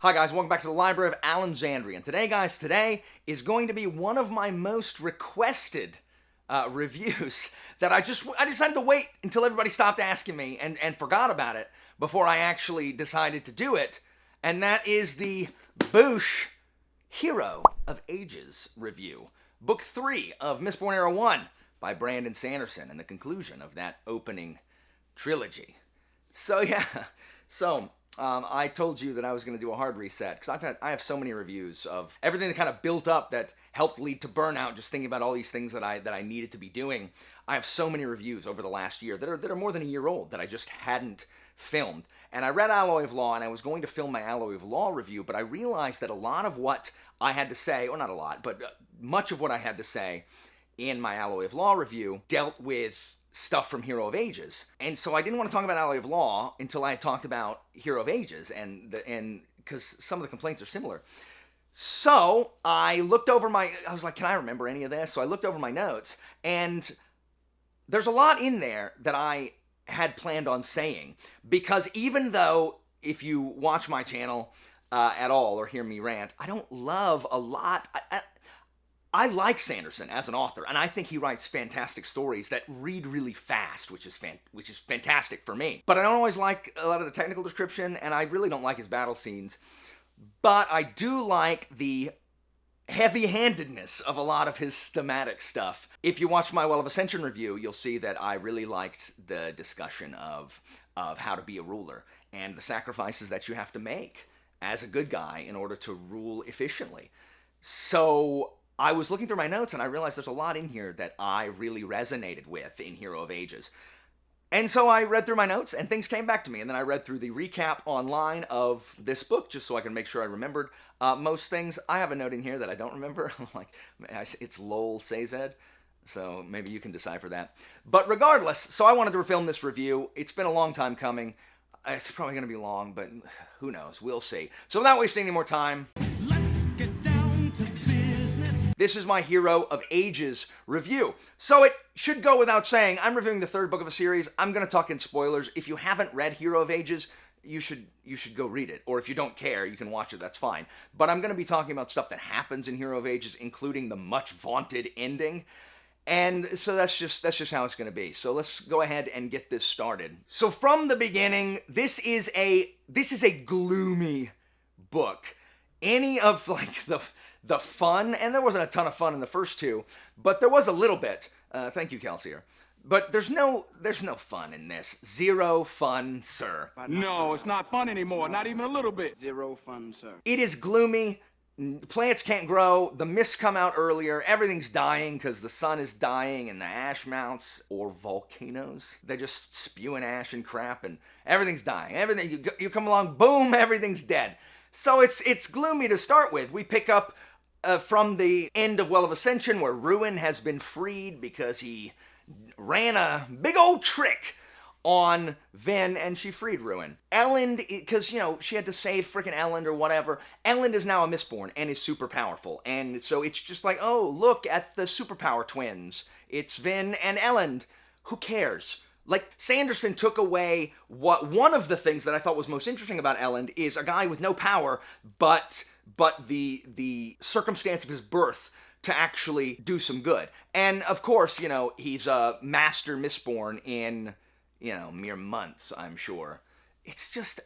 Hi guys, welcome back to the Library of Alexandria. And today, guys, is going to be one of my most requested reviews that I decided to wait until everybody stopped asking me and forgot about it before I actually decided to do it. And that is the Boosh Hero of Ages review. Book 3 of Mistborn Era 1 by Brandon Sanderson, and the conclusion of that opening trilogy. I told you that I was going to do a hard reset because I have so many reviews of everything that kind of built up that helped lead to burnout. Just thinking about all these things that I needed to be doing. I have so many reviews over the last year that are more than a year old that I just hadn't filmed. And I read Alloy of Law, and I was going to film my Alloy of Law review, but I realized that a lot of what I had to say, or not a lot, but much of what I had to say in my Alloy of Law review dealt with stuff from Hero of Ages. And so I didn't want to talk about Alloy of Law until I had talked about Hero of Ages, and because some of the complaints are similar. So I looked over I was like, can I remember any of this? So I looked over my notes, and there's a lot in there that I had planned on saying, because even though if you watch my channel at all or hear me rant, I don't love a lot. I like Sanderson as an author, and I think he writes fantastic stories that read really fast, which is fantastic for me. But I don't always like a lot of the technical description, and I really don't like his battle scenes. But I do like the heavy-handedness of a lot of his thematic stuff. If you watch my Well of Ascension review, you'll see that I really liked the discussion of how to be a ruler and the sacrifices that you have to make as a good guy in order to rule efficiently. So I was looking through my notes, and I realized there's a lot in here that I really resonated with in Hero of Ages. And so I read through my notes, and things came back to me, and then I read through the recap online of this book, just so I can make sure I remembered most things. I have a note in here that I don't remember. It's lol Sazed, so maybe you can decipher that. But regardless, so I wanted to film this review. It's been a long time coming. It's probably going to be long, but who knows? We'll see. So without wasting any more time, let's get down to business. This is my Hero of Ages review. So it should go without saying, I'm reviewing the third book of a series. I'm going to talk in spoilers. If you haven't read Hero of Ages, you should go read it. Or if you don't care, you can watch it, that's fine. But I'm going to be talking about stuff that happens in Hero of Ages, including the much vaunted ending. And so that's just how it's going to be. So let's go ahead and get this started. So from the beginning, this is a gloomy book. Any of the fun, and there wasn't a ton of fun in the first two, but there was a little bit. Thank you, Kelsier. But there's no fun in this. Zero fun, sir. No, it's not fun anymore. Not even a little bit. Zero fun, sir. It is gloomy. Plants can't grow. The mists come out earlier. Everything's dying because the sun is dying, and the ash mounts or volcanoes, they're just spewing ash and crap, and everything's dying. Everything you come along, boom, everything's dead. So it's gloomy to start with. We pick up from the end of Well of Ascension, where Ruin has been freed because he ran a big old trick on Vin, and she freed Ruin. Elend, because, she had to save frickin' Elend or whatever. Elend is now a Mistborn and is super powerful. And so it's just like, oh, look at the superpower twins. It's Vin and Elend. Who cares? Like, Sanderson took away one of the things that I thought was most interesting about Elend is a guy with no power, but the circumstance of his birth to actually do some good. And, of course, he's a master Mistborn in mere months, I'm sure. It's just,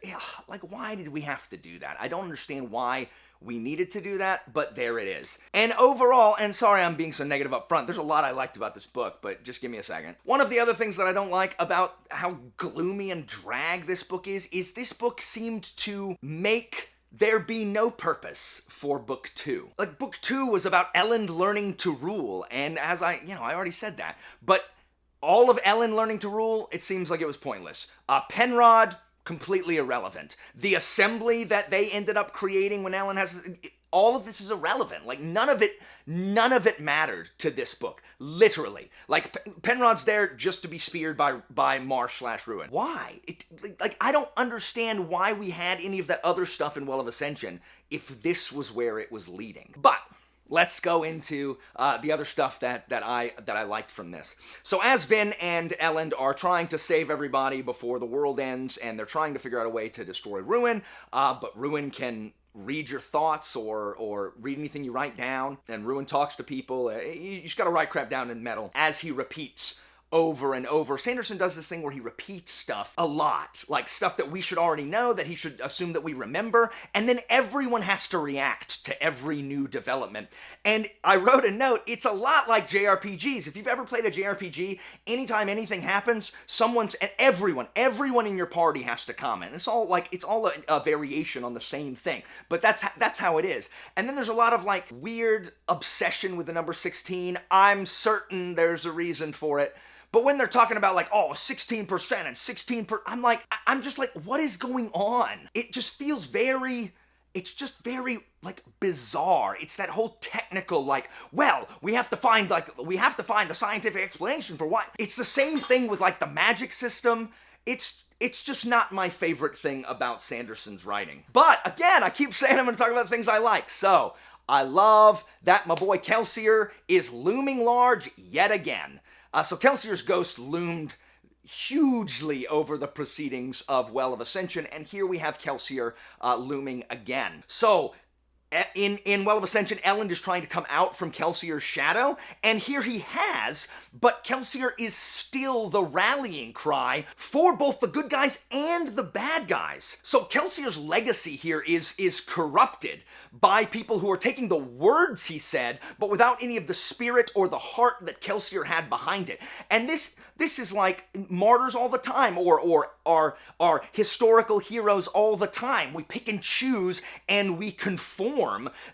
why did we have to do that? I don't understand why we needed to do that, but there it is. And overall, and sorry I'm being so negative up front, there's a lot I liked about this book, but just give me a second. One of the other things that I don't like about how gloomy and drag this book is this book seemed to make there be no purpose for book 2. Like, book 2 was about Elend learning to rule, and as I already said that, but all of Elend learning to rule, it seems like it was pointless. Penrod, completely irrelevant. The assembly that they ended up creating when Elend has... all of this is irrelevant. Like, none of it mattered to this book. Literally. Like, Penrod's there just to be speared by Marsh/Ruin. Why? I don't understand why we had any of that other stuff in Well of Ascension if this was where it was leading. But let's go into the other stuff that I liked from this. So as Vin and Elend are trying to save everybody before the world ends, and they're trying to figure out a way to destroy Ruin, but Ruin can read your thoughts or read anything you write down, and Ruin talks to people. You just gotta write crap down in metal as he repeats over and over. Sanderson does this thing where he repeats stuff a lot, like stuff that we should already know, that he should assume that we remember, and then everyone has to react to every new development. And I wrote a note, it's a lot like JRPGs. If you've ever played a JRPG, anytime anything happens, everyone in your party has to comment. It's all a variation on the same thing, but that's how it is. And then there's a lot of like weird obsession with the number 16. I'm certain there's a reason for it. But when they're talking about like, oh, 16% and 16%, I'm just like, what is going on? It just feels very like bizarre. It's that whole technical like, well, we have to find a scientific explanation for why. It's the same thing with like the magic system. It's just not my favorite thing about Sanderson's writing. But again, I keep saying I'm going to talk about the things I like. So I love that my boy Kelsier is looming large yet again. So Kelsier's ghost loomed hugely over the proceedings of Well of Ascension, and here we have Kelsier looming again. So in Well of Ascension, Elend is trying to come out from Kelsier's shadow, and here he has, but Kelsier is still the rallying cry for both the good guys and the bad guys. So Kelsier's legacy here is corrupted by people who are taking the words he said, but without any of the spirit or the heart that Kelsier had behind it. And this is like martyrs all the time, or our historical heroes all the time. We pick and choose, and we conform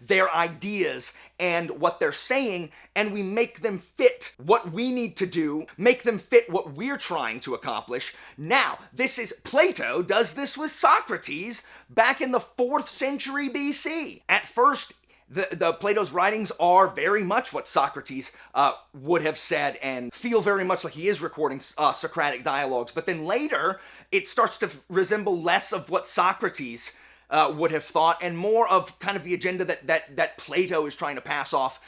their ideas and what they're saying, and we make them fit what we need to do, make them fit what we're trying to accomplish. Now, Plato does this with Socrates back in the 4th century BC. At first, the Plato's writings are very much what Socrates would have said and feel very much like he is recording Socratic dialogues. But then later, it starts to resemble less of what Socrates would have thought, and more of kind of the agenda that Plato is trying to pass off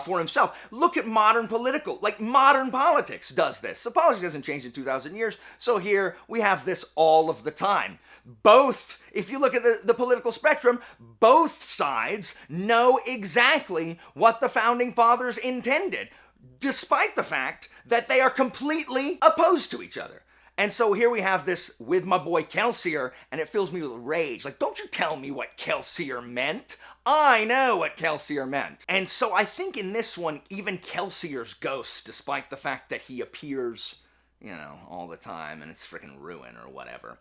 for himself. Look at modern politics does this. So politics hasn't changed in 2,000 years, so here we have this all of the time. If you look at the political spectrum, both sides know exactly what the Founding Fathers intended, despite the fact that they are completely opposed to each other. And so here we have this with my boy Kelsier, and it fills me with rage. Like, don't you tell me what Kelsier meant. I know what Kelsier meant. And so I think in this one, even Kelsier's ghost, despite the fact that he appears, all the time, and it's freaking Ruin or whatever,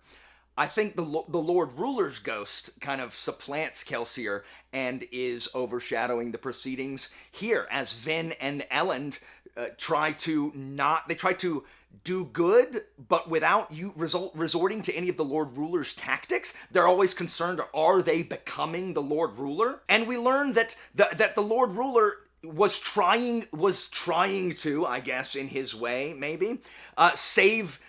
I think the Lord Ruler's ghost kind of supplants Kelsier and is overshadowing the proceedings here, as Vin and Elend try to do good, but without resorting to any of the Lord Ruler's tactics. They're always concerned, are they becoming the Lord Ruler? And we learn that the Lord Ruler was trying to, I guess, in his way, maybe, save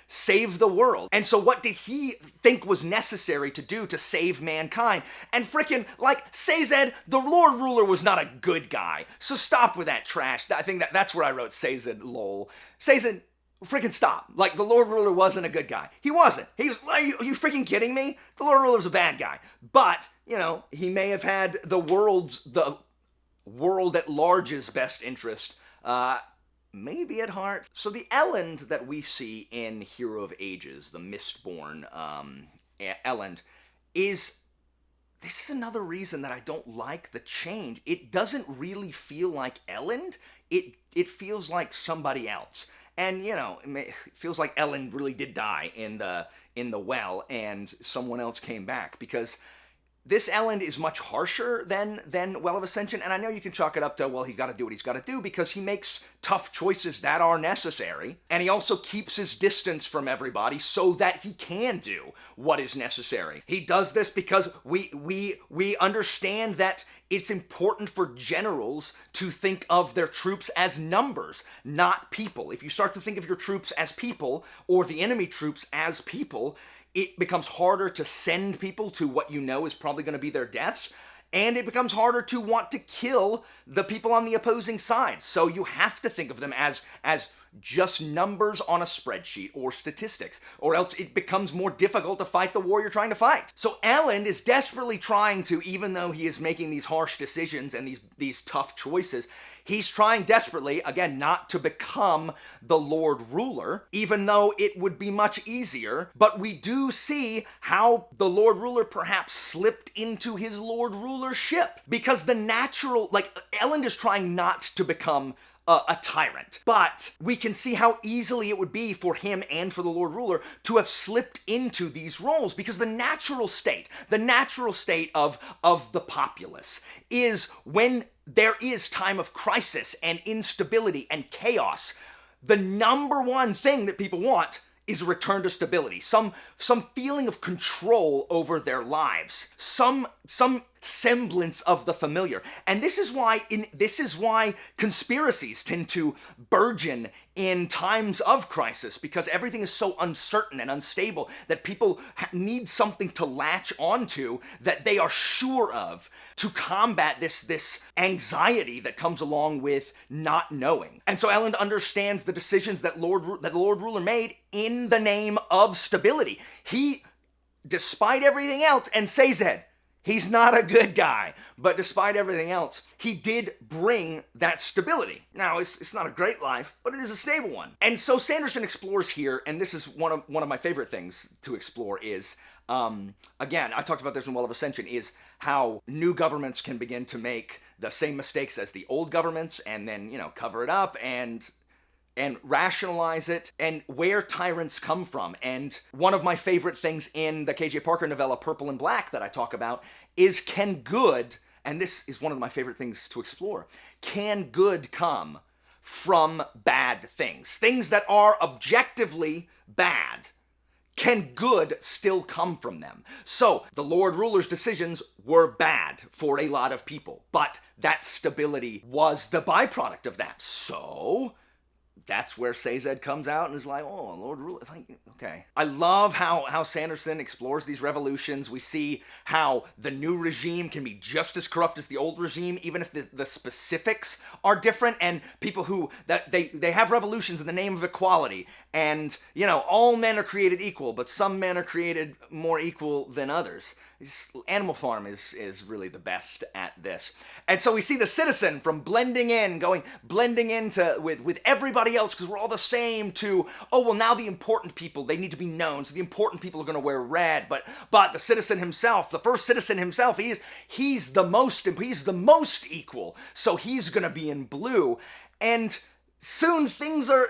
the world. And so what did he think was necessary to do to save mankind? And frickin', like, Sazed, the Lord Ruler was not a good guy. So stop with that trash. I think that's where I wrote Sazed, lol. Sazed, freaking stop. Like, the Lord Ruler wasn't a good guy. He wasn't. He was, are you freaking kidding me? The Lord Ruler's a bad guy. But, he may have had the world at large's best interest, maybe at heart. So the Elend that we see in Hero of Ages, the Mistborn Elend, this is another reason that I don't like the change. It doesn't really feel like Elend. It feels like somebody else. And, it feels like Elend really did die in the well, and someone else came back, because this Elend is much harsher than Well of Ascension, and I know you can chalk it up to, well, he's got to do what he's got to do, because he makes tough choices that are necessary, and he also keeps his distance from everybody so that he can do what is necessary. He does this because we understand that it's important for generals to think of their troops as numbers, not people. If you start to think of your troops as people, or the enemy troops as people, it becomes harder to send people to what is probably going to be their deaths, and it becomes harder to want to kill the people on the opposing side. So you have to think of them as just numbers on a spreadsheet or statistics, or else it becomes more difficult to fight the war you're trying to fight. So Elend is desperately trying to, even though he is making these harsh decisions and these tough choices, he's trying desperately, again, not to become the Lord Ruler, even though it would be much easier. But we do see how the Lord Ruler perhaps slipped into his Lord Rulership. Because the natural, Elend is trying not to become a tyrant. But we can see how easily it would be for him and for the Lord Ruler to have slipped into these roles, because the natural state of the populace is when there is time of crisis and instability and chaos, the number one thing that people want is a return to stability, some feeling of control over their lives, some semblance of the familiar. And this is why conspiracies tend to burgeon in times of crisis, because everything is so uncertain and unstable that people need something to latch onto that they are sure of to combat this anxiety that comes along with not knowing. And so Elend understands the decisions that the Lord Ruler made in the name of stability. He, despite everything else, and Sazed, he's not a good guy, but despite everything else, he did bring that stability. Now, it's not a great life, but it is a stable one. And so Sanderson explores here, and this is one of my favorite things to explore, is, again, I talked about this in Well of Ascension, is how new governments can begin to make the same mistakes as the old governments, and then, cover it up and rationalize it, and where tyrants come from. And one of my favorite things in the K.J. Parker novella Purple and Black that I talk about is, can good, and this is one of my favorite things to explore, can good come from bad things? Things that are objectively bad. Can good still come from them? So, the Lord Ruler's decisions were bad for a lot of people, but that stability was the byproduct of that. So that's where Sazed comes out and is like, oh, Lord Ruler, okay. I love how Sanderson explores these revolutions. We see how the new regime can be just as corrupt as the old regime, even if the specifics are different, and people who, that they have revolutions in the name of equality, and, all men are created equal, but some men are created more equal than others. Animal Farm is really the best at this. And so we see the citizen from blending into with everybody else because we're all the same, to, oh, well, now the important people, they need to be known, so the important people are going to wear red, but the citizen himself, the first citizen himself, he's the most equal, so he's going to be in blue. And soon things are,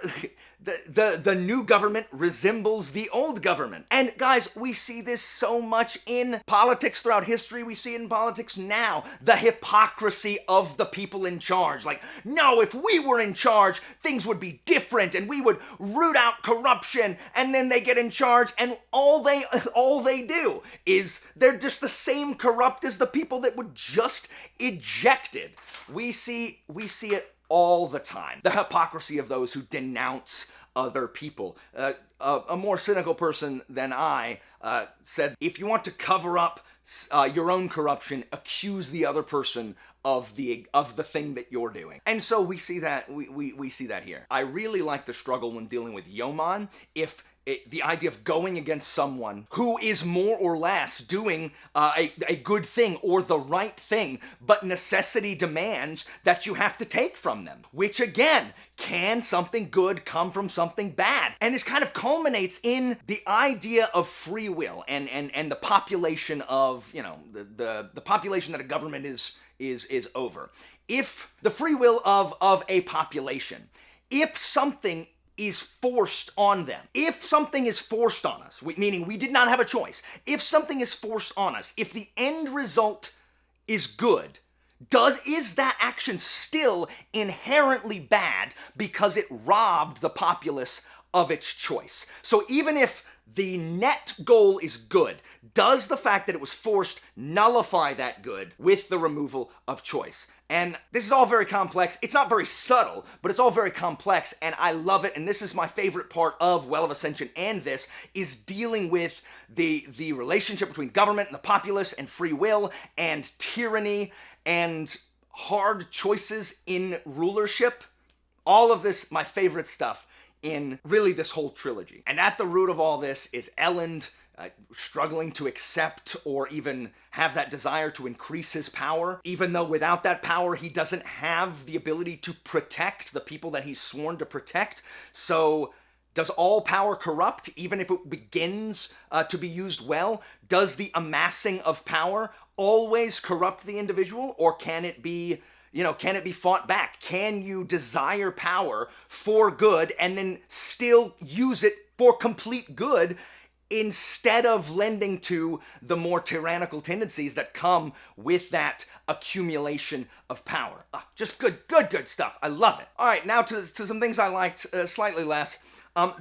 the new government resembles the old government. And guys, we see this so much in politics throughout history. We see it in politics now. The hypocrisy of the people in charge. Like, no, if we were in charge, things would be different and we would root out corruption. And then they get in charge and all they do is they're just the same corrupt as the people that were just ejected. We see it all the time. The hypocrisy of those who denounce other people. A more cynical person than I said, if you want to cover up your own corruption, accuse the other person of the thing that you're doing. And so we see that we see that here. I really like the struggle when dealing with Yeoman. The idea of going against someone who is more or less doing a good thing or the right thing, but necessity demands that you have to take from them. Which again, can something good come from something bad? And this kind of culminates in the idea of free will and the population of, the population that a government is over. If the free will of a population, if something is forced on them. If something is forced on us, meaning we did not have a choice, if something is forced on us, if the end result is good, is that action still inherently bad because it robbed the populace of its choice? So even if the net goal is good, does the fact that it was forced nullify that good with the removal of choice? And this is all very complex. It's not very subtle, but it's all very complex, and I love it. And this is my favorite part of Well of Ascension, and this is dealing with the relationship between government and the populace, and free will, and tyranny, and hard choices in rulership. All of this, my favorite stuff, in really this whole trilogy. And at the root of all this is Elend struggling to accept or even have that desire to increase his power, even though without that power he doesn't have the ability to protect the people that he's sworn to protect. So does all power corrupt, even if it begins to be used well? Does the amassing of power always corrupt the individual, or can it be, can it be fought back? Can you desire power for good and then still use it for complete good, instead of lending to the more tyrannical tendencies that come with that accumulation of power? Just good stuff. I love it. All right, now to some things I liked slightly less.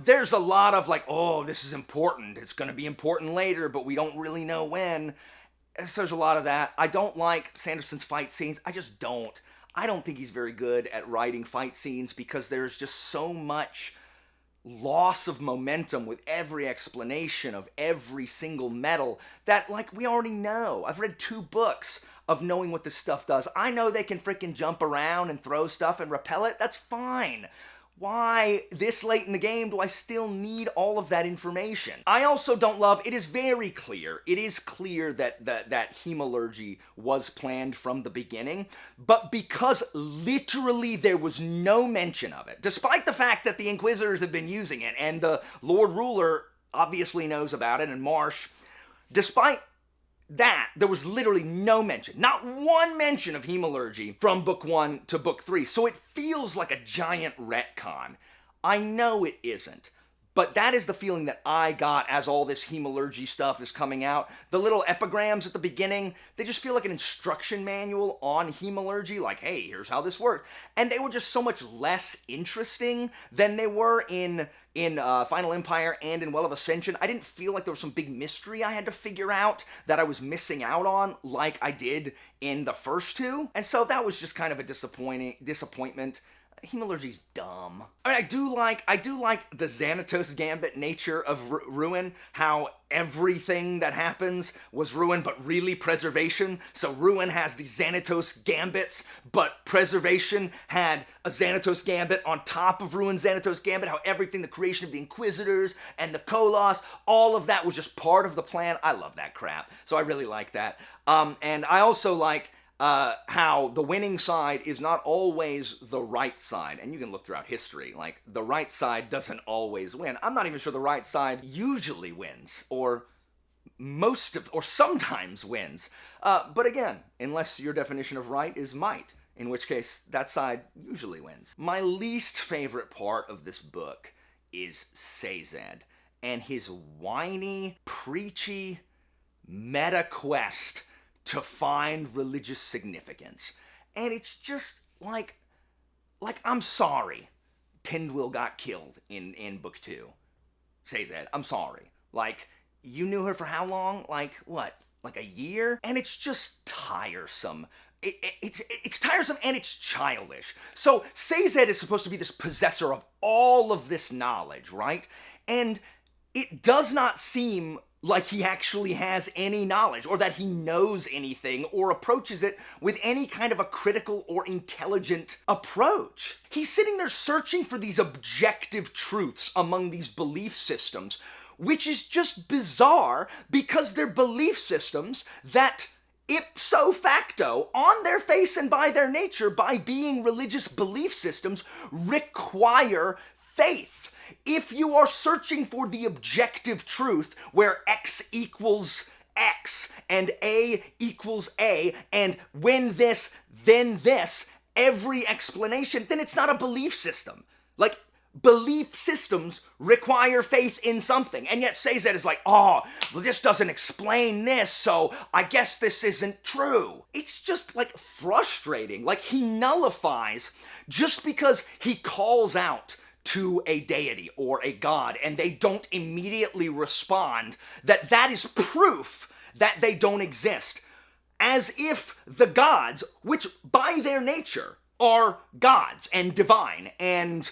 There's a lot of like, oh, this is important. It's going to be important later, but we don't really know when. So there's a lot of that. I don't like Sanderson's fight scenes. I just don't. I don't think he's very good at writing fight scenes because there's just so much loss of momentum with every explanation of every single metal that, like, we already know. I've read 2 books of knowing what this stuff does. I know they can freaking jump around and throw stuff and repel it. That's fine. Why, this late in the game, do I still need all of that information? I also don't love, it is very clear, it is clear that hemalurgy was planned from the beginning, but because literally there was no mention of it, despite the fact that the Inquisitors have been using it, and the Lord Ruler obviously knows about it, and Marsh, despite that, there was literally no mention, not one mention of hemalurgy from book 1 to book 3. So it feels like a giant retcon. I know it isn't, but that is the feeling that I got as all this hemalurgy stuff is coming out. The little epigrams at the beginning, they just feel like an instruction manual on hemalurgy, like, hey, here's how this works. And they were just so much less interesting than they were in Final Empire and in Well of Ascension. I didn't feel like there was some big mystery I had to figure out that I was missing out on like I did in the first 2. And so that was just kind of a disappointment. Hemalurgy's dumb. I mean, I do like the Xanatos Gambit nature of Ruin, how everything that happens was Ruin, but really Preservation. So Ruin has these Xanatos Gambits, but Preservation had a Xanatos Gambit on top of Ruin's Xanatos Gambit, how everything, the creation of the Inquisitors and the Koloss, all of that was just part of the plan. I love that crap. So I really like that. And I also like how the winning side is not always the right side. And you can look throughout history, like, the right side doesn't always win. I'm not even sure the right side usually wins, or sometimes wins. But again, unless your definition of right is might, in which case that side usually wins. My least favorite part of this book is Sazed and his whiny, preachy meta quest to find religious significance. And it's just like I'm sorry Tindwyl got killed in book 2. Say that. I'm sorry. Like, you knew her for how long? Like, what? Like a year? And it's just tiresome. It's tiresome and it's childish. So Sazed is supposed to be this possessor of all of this knowledge, right? And it does not seem like he actually has any knowledge, or that he knows anything, or approaches it with any kind of a critical or intelligent approach. He's sitting there searching for these objective truths among these belief systems, which is just bizarre because they're belief systems that ipso facto, on their face and by their nature, by being religious belief systems, require faith. If you are searching for the objective truth where X equals X and A equals A, and when this, then this, every explanation, then it's not a belief system. Like, belief systems require faith in something, and yet Sazed is like, oh, well, this doesn't explain this, so I guess this isn't true. It's just, like, frustrating. Like, he nullifies just because he calls out to a deity or a god, and they don't immediately respond, that is proof that they don't exist. As if the gods, which by their nature are gods and divine and,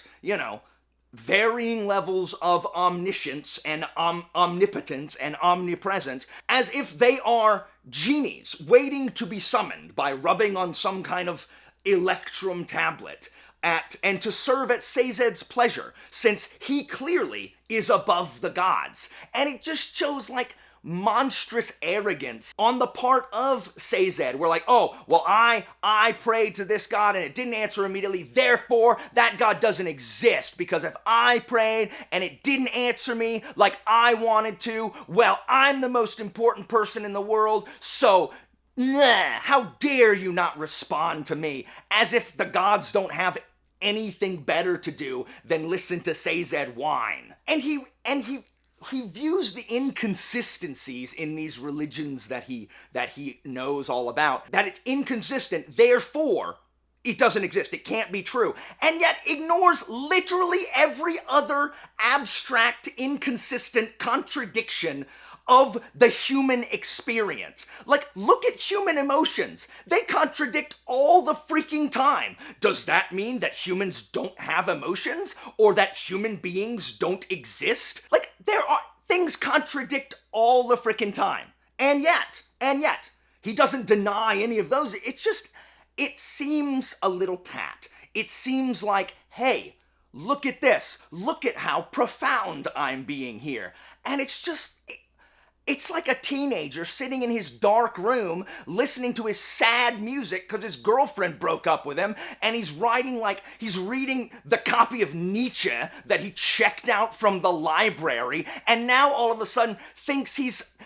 varying levels of omniscience and omnipotence and omnipresence, as if they are genies waiting to be summoned by rubbing on some kind of electrum tablet, at and to serve at Sazed's pleasure, since he clearly is above the gods. And it just shows like monstrous arrogance on the part of Sazed. We're like, oh, well, I prayed to this god and it didn't answer immediately, therefore that god doesn't exist, because if I prayed and it didn't answer me like I wanted to, well, I'm the most important person in the world, so how dare you not respond to me? As if the gods don't have anything better to do than listen to Sazed whine. And he views the inconsistencies in these religions that he knows all about, that it's inconsistent, therefore it doesn't exist, it can't be true, and yet ignores literally every other abstract, inconsistent contradiction of the human experience. Like, look at human emotions. They contradict all the freaking time. Does that mean that humans don't have emotions? Or that human beings don't exist? Like, things contradict all the freaking time. And yet, he doesn't deny any of those. It's just, it seems a little pat. It seems like, hey, look at this. Look at how profound I'm being here. And it's just, it's like a teenager sitting in his dark room listening to his sad music because his girlfriend broke up with him, and he's reading the copy of Nietzsche that he checked out from the library, and now all of a sudden he thinks he's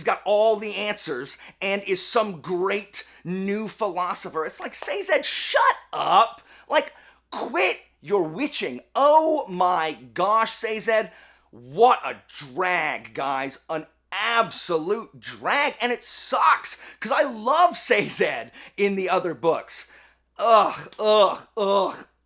got all the answers and is some great new philosopher. It's like, Sazed, shut up! Like, quit your witching. Oh my gosh, Sazed. What a drag, guys. An absolute drag. And it sucks, because I love Sazed in the other books. Ugh.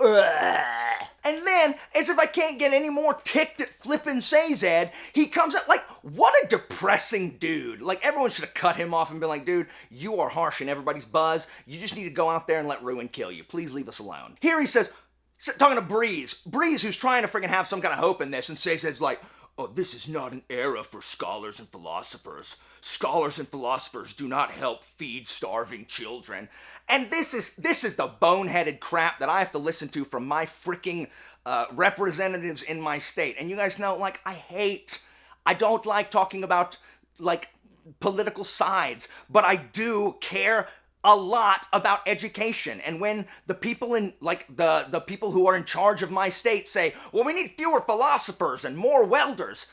And then, as if I can't get any more ticked at flippin' Sazed, he comes up like, what a depressing dude. Like, everyone should have cut him off and been like, dude, you are harsh in everybody's buzz. You just need to go out there and let ruin kill you. Please leave us alone. Here he says, talking to Breeze, who's trying to freaking have some kind of hope in this, and Sazed's like, oh, this is not an era for scholars and philosophers. Scholars and philosophers do not help feed starving children. And this is the boneheaded crap that I have to listen to from my freaking representatives in my state. And you guys know, like, I don't like talking about, like, political sides, but I do care a lot about education. And when the people in, like, the people who are in charge of my state say, well, we need fewer philosophers and more welders,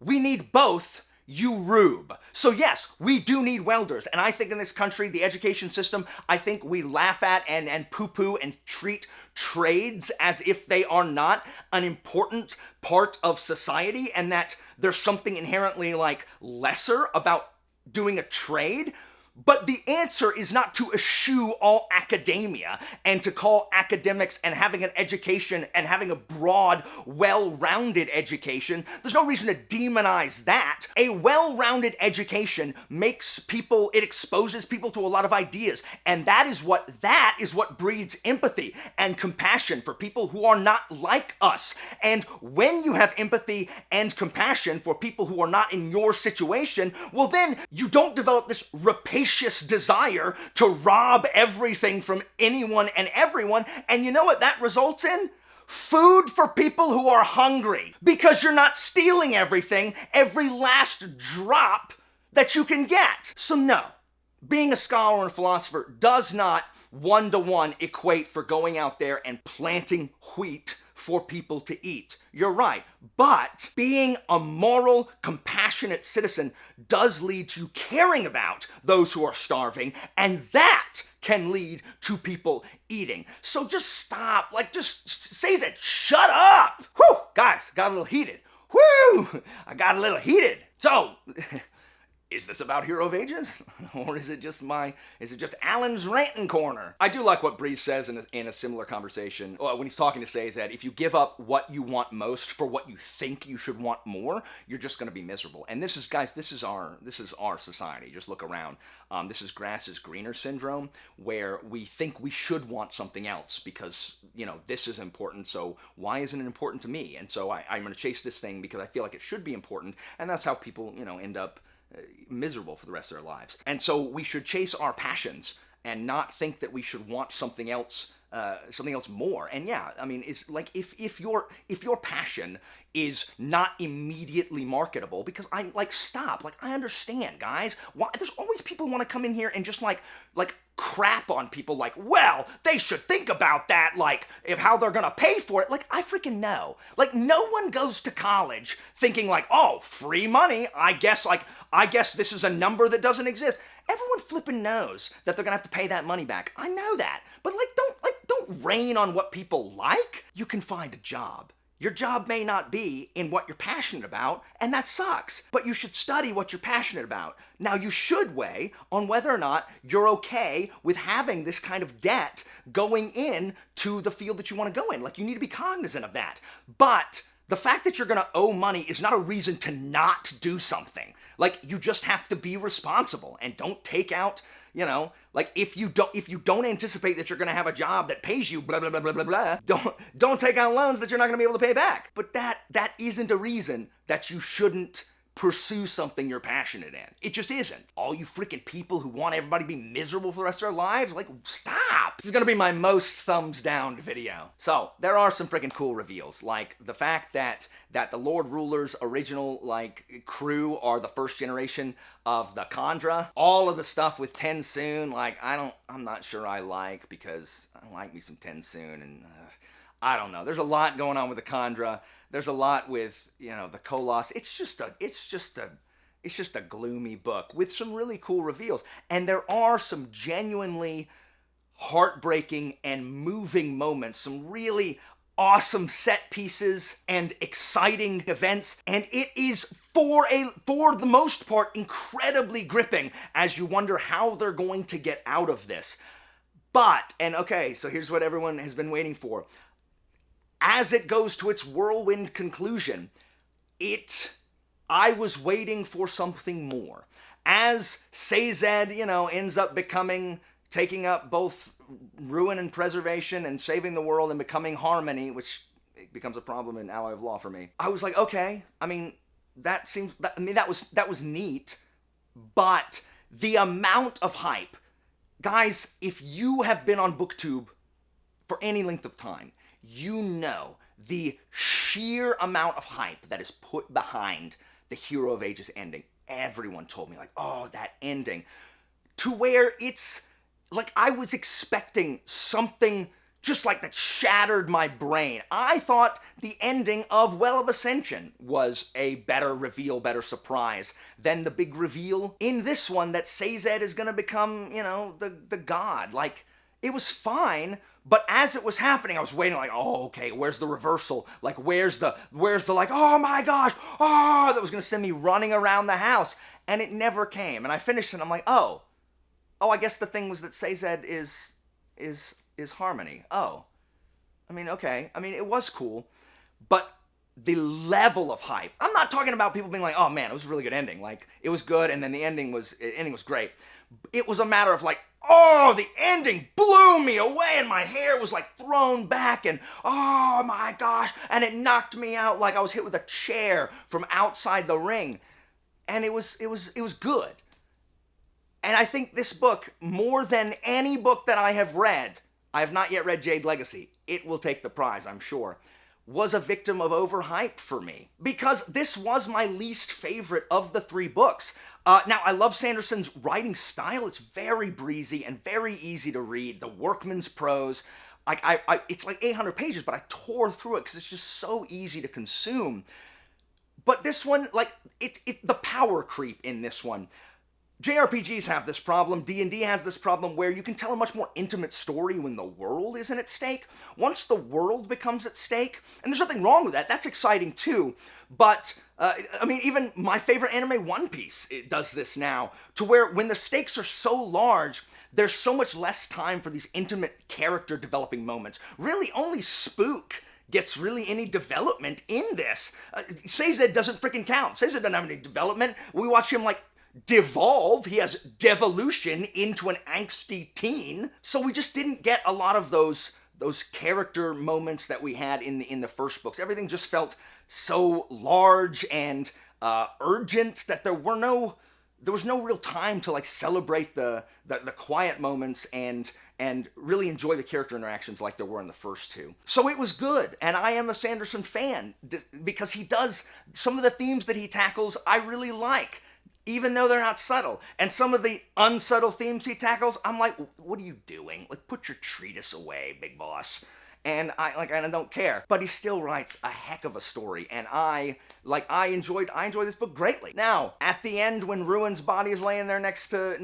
we need both, you rube. So yes, we do need welders. And I think in this country, the education system, I think we laugh at and poo-poo and treat trades as if they are not an important part of society, and that there's something inherently, like, lesser about doing a trade. But the answer is not to eschew all academia and to call academics and having an education and having a broad, well-rounded education. There's no reason to demonize that. A well-rounded education it exposes people to a lot of ideas, and that is what breeds empathy and compassion for people who are not like us. And when you have empathy and compassion for people who are not in your situation, well, then you don't develop this rapacious desire to rob everything from anyone and everyone. And you know what that results in? Food for people who are hungry, because you're not stealing everything, every last drop that you can get. So no, being a scholar and philosopher does not one-to-one equate for going out there and planting wheat for people to eat. You're right. But being a moral, compassionate citizen does lead to caring about those who are starving, and that can lead to people eating. So just stop. Like, just say that. Shut up. Whew, guys, got a little heated. Whew, I got a little heated. So, is this about Hero of Ages? Or is it just Alan's ranting corner? I do like what Breeze says in a similar conversation when he's talking to Sazed, that if you give up what you want most for what you think you should want more, you're just going to be miserable. And this is our society. Just look around. This is grass is greener syndrome, where we think we should want something else because, this is important, so why isn't it important to me? And so I'm going to chase this thing because I feel like it should be important, and that's how people, end up miserable for the rest of their lives. And so we should chase our passions and not think that we should want something else something else more. And yeah, I mean, it's like if your passion is not immediately marketable, because I like stop. Like I understand, guys. Why there's always people who want to come in here and just like crap on people like, well, they should think about that, like if how they're gonna pay for it. Like I freaking know. Like no one goes to college thinking like, oh, free money. I guess this is a number that doesn't exist. Everyone flipping knows that they're gonna have to pay that money back. I know that. But don't rain on what people like. You can find a job. Your job may not be in what you're passionate about, and that sucks. But you should study what you're passionate about. Now you should weigh on whether or not you're okay with having this kind of debt going in to the field that you want to go in. Like you need to be cognizant of that. But the fact that you're gonna owe money is not a reason to not do something. Like you just have to be responsible and don't take out, like if you don't anticipate that you're gonna have a job that pays you blah blah blah blah blah blah, don't take out loans that you're not gonna be able to pay back. But that isn't a reason that you shouldn't pursue something you're passionate in. It just isn't. All you freaking people who want everybody to be miserable for the rest of their lives, like, stop! This is gonna be my most thumbs down video. So, there are some freaking cool reveals, like the fact that the Lord Ruler's original, like, crew are the first generation of the Khandra. All of the stuff with Tensoon, like, I'm not sure I like, because I like me some Tensoon, and I don't know. There's a lot going on with the Khandra. There's a lot with, the Koloss. It's just a gloomy book with some really cool reveals. And there are some genuinely heartbreaking and moving moments, some really awesome set pieces and exciting events, and it is for the most part incredibly gripping as you wonder how they're going to get out of this. But, and okay, so here's what everyone has been waiting for. As it goes to its whirlwind conclusion, I was waiting for something more. As Sazed, ends up taking up both ruin and preservation and saving the world and becoming harmony, which becomes a problem in Alloy of Law for me. I was like, okay, I mean, that was neat, but the amount of hype. Guys, if you have been on BookTube for any length of time, you know the sheer amount of hype that is put behind the Hero of Ages ending. Everyone told me, like, oh, that ending. To where it's, like, I was expecting something just like that shattered my brain. I thought the ending of Well of Ascension was a better reveal, better surprise than the big reveal in this one that Sazed is going to become, the god. Like, it was fine, but as it was happening, I was waiting like, oh, okay, where's the reversal? Like, where's the like, oh my gosh, that was going to send me running around the house. And it never came. And I finished it and I'm like, oh, I guess the thing was that Sazed is harmony. Oh. I mean, okay. I mean, it was cool, but the level of hype. I'm not talking about people being like, oh man, it was a really good ending. Like, it was good and then the ending was great. It was a matter of like, oh, the ending blew me away and my hair was like thrown back and oh my gosh, and it knocked me out like I was hit with a chair from outside the ring. And it was good. And I think this book, more than any book that I have read, I have not yet read Jade Legacy, it will take the prize, I'm sure, was a victim of overhype for me. Because this was my least favorite of the three books. Now, I love Sanderson's writing style. It's very breezy and very easy to read. The workman's prose. It's like 800 pages, but I tore through it because it's just so easy to consume. But this one, like, the power creep in this one. JRPGs have this problem, D&D has this problem, where you can tell a much more intimate story when the world isn't at stake. Once the world becomes at stake, and there's nothing wrong with that, that's exciting too, but, even my favorite anime, One Piece, it does this now, to where when the stakes are so large, there's so much less time for these intimate character developing moments. Really, only Spook gets really any development in this. Sazed doesn't freaking count. Sazed doesn't have any development. We watch him, like, devolve. He has devolution into an angsty teen. So we just didn't get a lot of those character moments that we had in the first books. Everything just felt so large and urgent that there were no there was no real time to like celebrate the quiet moments and really enjoy the character interactions like there were in the first two. So it was good, and I am a Sanderson fan because he does some of the themes that he tackles I really like, even though they're not subtle. And some of the unsubtle themes he tackles, I'm like, what are you doing? Like, put your treatise away, big boss. And I don't care. But he still writes a heck of a story, and I enjoyed this book greatly. Now, at the end, when Ruin's body is laying there next to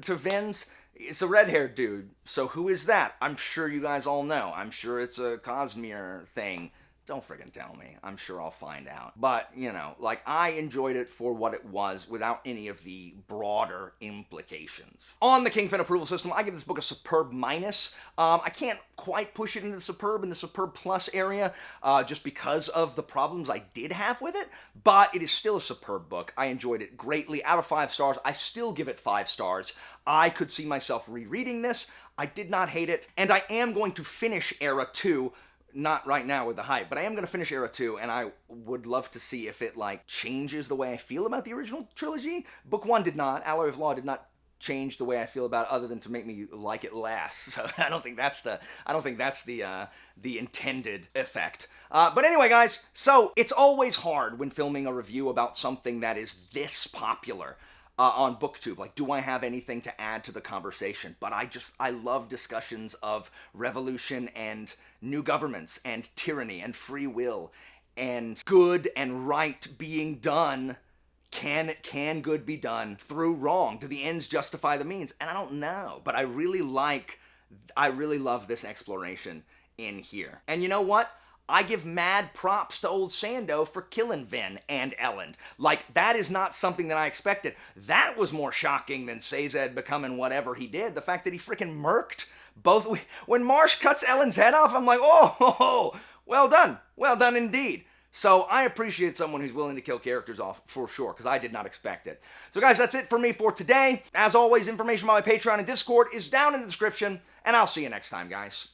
Vin's, it's a red-haired dude. So who is that? I'm sure you guys all know. I'm sure it's a Cosmere thing. Don't friggin' tell me. I'm sure I'll find out. But, you know, like, I enjoyed it for what it was without any of the broader implications. On the Kingfin approval system, I give this book a superb minus. I can't quite push it into the superb and the superb plus area just because of the problems I did have with it, but it is still a superb book. I enjoyed it greatly. Out of 5 stars, I still give it 5 stars. I could see myself rereading this. I did not hate it, and I am going to finish Era 2. Not right now with the hype, but I am going to finish Era 2, and I would love to see if it, like, changes the way I feel about the original trilogy. Book 1 did not. Alloy of Law did not change the way I feel about it, other than to make me like it less. So I don't think that's the intended effect. But anyway, guys, so it's always hard when filming a review about something that is this popular. On BookTube, like, do I have anything to add to the conversation? But I love discussions of revolution and new governments and tyranny and free will and good and right being done. Can good be done through wrong? Do the ends justify the means? And I don't know, but I really love this exploration in here. And you know what? I give mad props to old Sando for killing Vin and Elend. Like, that is not something that I expected. That was more shocking than Sazed becoming whatever he did. The fact that he freaking murked both. When Marsh cuts Elend's head off, I'm like, oh, well done indeed. So I appreciate someone who's willing to kill characters off for sure, because I did not expect it. So guys, that's it for me for today. As always, information about my Patreon and Discord is down in the description, and I'll see you next time, guys.